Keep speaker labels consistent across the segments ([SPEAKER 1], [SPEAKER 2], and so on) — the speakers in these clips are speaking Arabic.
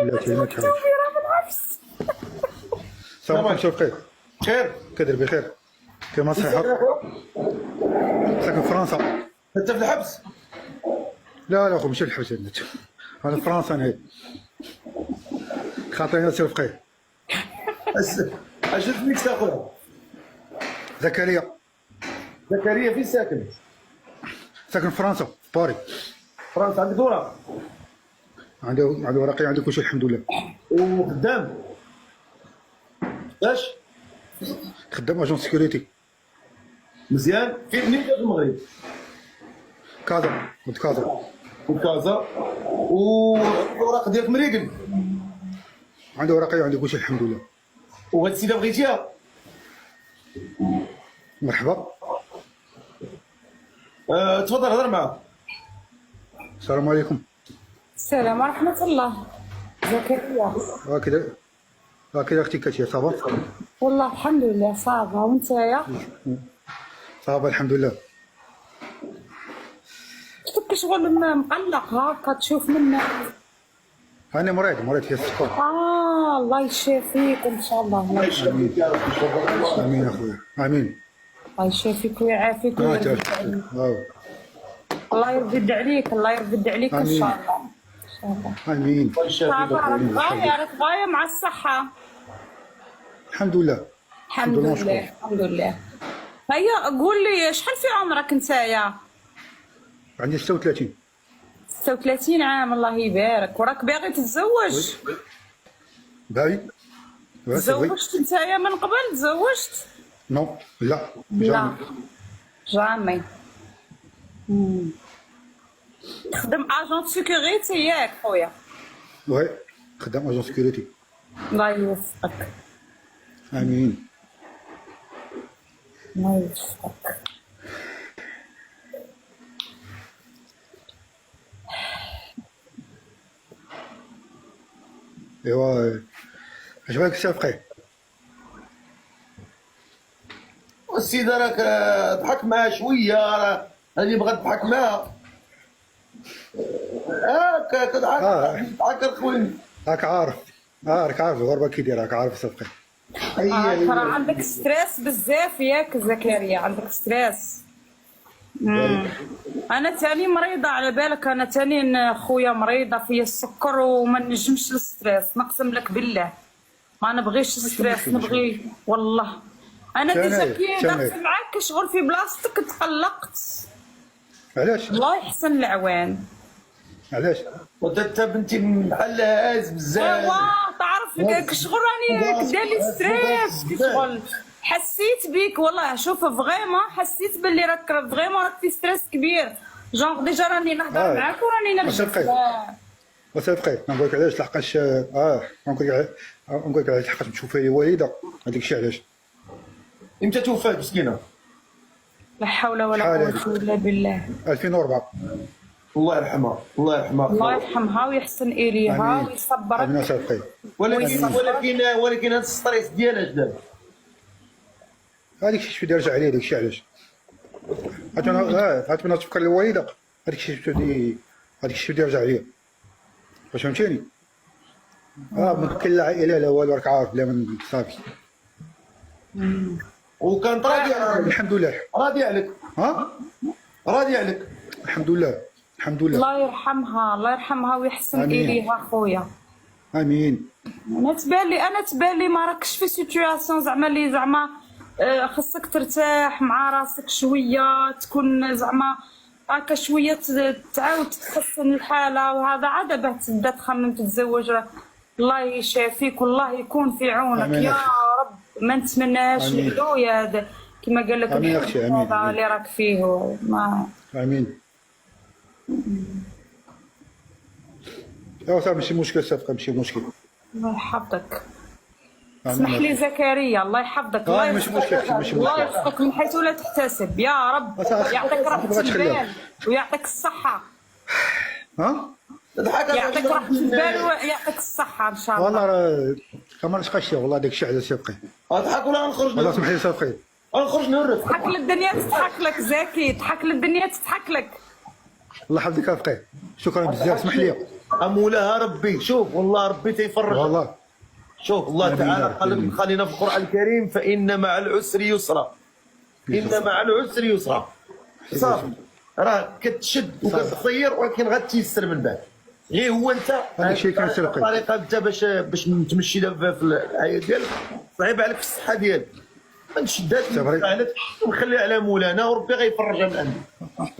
[SPEAKER 1] لا تيما كحل. السلام عليكم شوف خير.
[SPEAKER 2] خير.
[SPEAKER 1] كدير بخير. كيما صحيحة. ساكن في فرنسا.
[SPEAKER 2] انت في الحبس؟
[SPEAKER 1] لا اخو ماشي الحبس انا في فرنسا انا. خاطري نسير في خير.
[SPEAKER 2] اش اسمك اخويا؟
[SPEAKER 1] زكريا.
[SPEAKER 2] زكريا فين ساكن؟
[SPEAKER 1] ساكن في فرنسا في باري.
[SPEAKER 2] فرنسا. عندك دورة؟
[SPEAKER 1] عندي ورقي عندي كلشي الحمد لله.
[SPEAKER 2] وخدام؟ اش؟
[SPEAKER 1] خدام اجون سيكوريتي.
[SPEAKER 2] مزيان. فين منين جا في المغرب؟
[SPEAKER 1] كازا ولد كازا.
[SPEAKER 2] وكازا. والوراق ديالك مريقل؟
[SPEAKER 1] عندي ورقي وعندي كلشي الحمد لله.
[SPEAKER 2] وهاد السيده بغيتيها؟
[SPEAKER 1] مرحبا.
[SPEAKER 2] تفضل هضر معاه.
[SPEAKER 1] السلام عليكم.
[SPEAKER 3] السلام ورحمة الله. زكريا.
[SPEAKER 1] هكذا اختي كاتيه صافا.
[SPEAKER 3] والله الحمد لله صافا. وانتايا؟
[SPEAKER 1] صافا الحمد لله.
[SPEAKER 3] شفتك شغل مقلق هاكا تشوف منا.
[SPEAKER 1] انا مريض في السكر.
[SPEAKER 3] الله يشافيك ان شاء الله. الله يشافيك.
[SPEAKER 1] امين اخويا امين.
[SPEAKER 3] الله يشافيك ويعافيك ويرد عليك. الله يرد عليك. الله يرد عليك ان شاء الله. ان شاء الله.
[SPEAKER 1] امين.
[SPEAKER 3] صافا راك غاية مع الصحة.
[SPEAKER 1] الحمد لله.
[SPEAKER 3] الحمد لله الحمد لله. هيا قول لي شحال في عمرك نتايا؟
[SPEAKER 1] عندي 36.
[SPEAKER 3] 36 عام. الله يبارك. وراك باغي تتزوج؟
[SPEAKER 1] باغي.
[SPEAKER 3] تزوجت نتايا من قبل؟ تزوجت؟
[SPEAKER 1] نو لا
[SPEAKER 3] لا جامي. تخدم اجون سيكوريتي ياك خويا؟
[SPEAKER 1] وي خدام اجون سيكوريتي.
[SPEAKER 3] الله يوفقك.
[SPEAKER 1] امين.
[SPEAKER 3] الله يوفقك.
[SPEAKER 1] ايوا اش بالك السي بخير؟
[SPEAKER 2] السيده راك ضحك معها شويه، راه هذه بغات تضحك معها. هاكا ضحك الخوين.
[SPEAKER 1] راك عارف الغربه كي داير راك عارف السي بخير.
[SPEAKER 3] ترى عندك ستريس بزاف ياك زكريا؟ عندك ستريس. انا تاني مريضه على بالك. انا تاني خويا مريضه فيا السكر وما نجمش الستريس. نقسم لك بالله ما نبغيش الستريس. نبغي والله. انا ديجا كي درت معاك شغل في بلاصتك تقلقت.
[SPEAKER 1] علاش؟
[SPEAKER 3] الله يحسن العوان.
[SPEAKER 1] علاش؟
[SPEAKER 2] وانت بنتي بحال هاز بزاف.
[SPEAKER 3] ايوا تعرف شغل راني دالي ستريس شغل. حسيت بيك والله. شوف فريمون حسيت باللي راك فريمون راك في ستريس كبير. جونغ ديجا راني نهضر معاك وراني نرجع.
[SPEAKER 1] وسير بخير. نقول لك علاش لحقاش نقول لك علاش لحقاش تشوفي لي والده. هذاك الشيء علاش.
[SPEAKER 2] امتى توفات مسكينه؟
[SPEAKER 3] لا حول ولا قوة الا بالله.
[SPEAKER 1] 2004.
[SPEAKER 2] الله يرحمها. الله يرحمها.
[SPEAKER 3] الله يرحمها ويحسن اليها ويصبرك.
[SPEAKER 1] امين وسير بخير.
[SPEAKER 2] ولكن هذا الستريس ديالها اش دار؟
[SPEAKER 1] هذيك الشيء بدي نرجع عليه. داك الشيء علاش عاد تفكر الوالده. هذيك الشيء بدي نرجع عليه. واش فهمتيني؟ من كل عائله لا والو راك عارف بلا من صافي.
[SPEAKER 2] وكانت راضيه؟
[SPEAKER 1] الحمد لله.
[SPEAKER 2] راضيه عليك؟ راضيه عليك؟
[SPEAKER 1] الحمد لله.
[SPEAKER 3] الله يرحمها. الله يرحمها ويحسن اليها خويا.
[SPEAKER 1] امين.
[SPEAKER 3] انا تبان لي ما راكش في سيتوياسيون زعما اللي زعما خصك ترتاح مع راسك شويه. تكون زعما هكا شويه تعاود تحسن الحاله. وهذا عاد بعد تبدا تخمم تتزوج. الله يشافيك والله يكون في عونك يا رب. ما نتمناهاش لعدويا هذا كما قال لك هذا اللي راك فيه. ما
[SPEAKER 1] امين. صافي ماشي مشكل صافي ماشي مشكل.
[SPEAKER 3] الله يحفظك. اسمح لي زكريا. الله يحفظك. الله يوفقك. الله يوفقك من حيث لا تحتسب يا رب. يعطيك راحة البال ويعطيك الصحة. يعطيك راحة البال ويعطيك الصحة ان شاء الله.
[SPEAKER 1] والله راه ما نشقاش والله داك الشيء علاش يبقى.
[SPEAKER 2] اضحك ولا نخرج؟
[SPEAKER 1] والله سمح لي صافي.
[SPEAKER 2] نخرج نهرب.
[SPEAKER 3] تضحك للدنيا تضحك لك زكي. تضحك للدنيا تضحك لك.
[SPEAKER 1] الله يحفظك صافي. شكرا بزاف. اسمح لي.
[SPEAKER 2] مولاها ربي. شوف والله ربي تيفرج.
[SPEAKER 1] والله
[SPEAKER 2] شوف الله
[SPEAKER 1] آمين
[SPEAKER 2] تعالى
[SPEAKER 1] يا رب.
[SPEAKER 2] قال خلينا في القرآن الكريم فإن مع العسر يسرا. إن مع العسر يسرا. صافي راه كتشد وكتصير ولكن غتيسر من بعد. غير هو انت
[SPEAKER 1] هذاك الشيء كان سرقي.
[SPEAKER 2] الطريقه انت باش تمشي دابا في الحياه ديالك صعيب عليك في الصحه ديالك. نشد هذه ونخليها على مولانا وربي غيفرجها من عندك.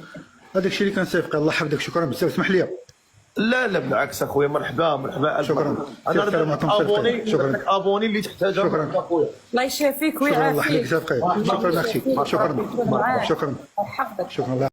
[SPEAKER 1] هذاك الشيء اللي كان سابق. الله يحفظك. شكرا بزاف. اسمح لي.
[SPEAKER 2] لا لا بالعكس اخويا. مرحبا مرحبا.
[SPEAKER 1] شكرا.
[SPEAKER 2] انا درت ابوني.
[SPEAKER 1] شكرا.
[SPEAKER 2] ابوني اللي تحتاجها
[SPEAKER 1] شكرا.
[SPEAKER 2] اخويا.
[SPEAKER 3] الله يشافيك
[SPEAKER 1] شكرا. الله
[SPEAKER 3] ويعافيك.
[SPEAKER 1] يحفظك. شكرا اختي. شكرا. شكرا.
[SPEAKER 3] الله يحفظك.
[SPEAKER 1] شكرا.